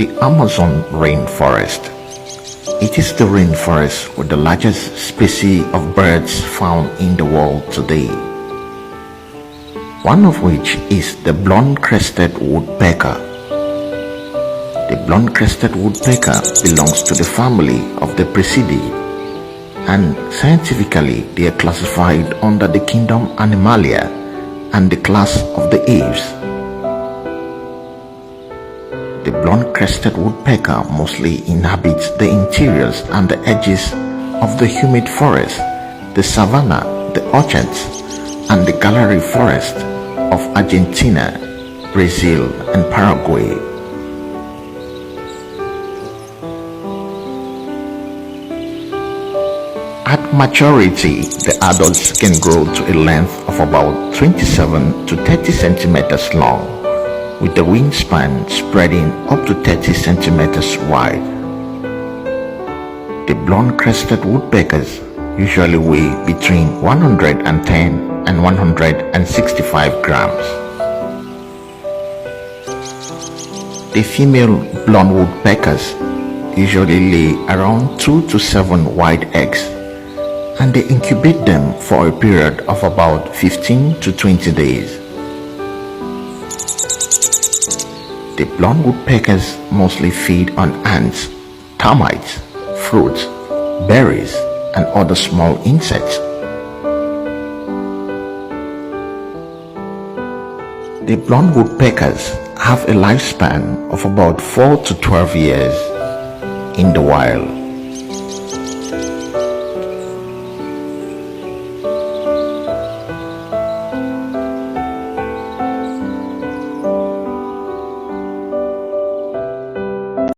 The Amazon rainforest. It is the rainforest with the largest species of birds found in the world today, one of which is the blond crested woodpecker. The blond crested woodpecker belongs to the family of the Crested, and scientifically they are classified under the kingdom Animalia and the class of the aves. The blond crested woodpecker mostly inhabits the interiors and the edges of the humid forest, the savanna, the orchards, and the gallery forest of Argentina, Brazil, and Paraguay. At maturity, the adults can grow to a length of about 27 to 30 centimeters long, with the wingspan spreading up to 30 centimeters wide. The blond crested woodpeckers usually weigh between 110 and 165 grams. The female blond woodpeckers usually lay around 2 to 7 white eggs, and they incubate them for a period of about 15 to 20 days. The blond woodpeckers mostly feed on ants, termites, fruits, berries, and other small insects. The blond woodpeckers have a lifespan of about 4 to 12 years in the wild.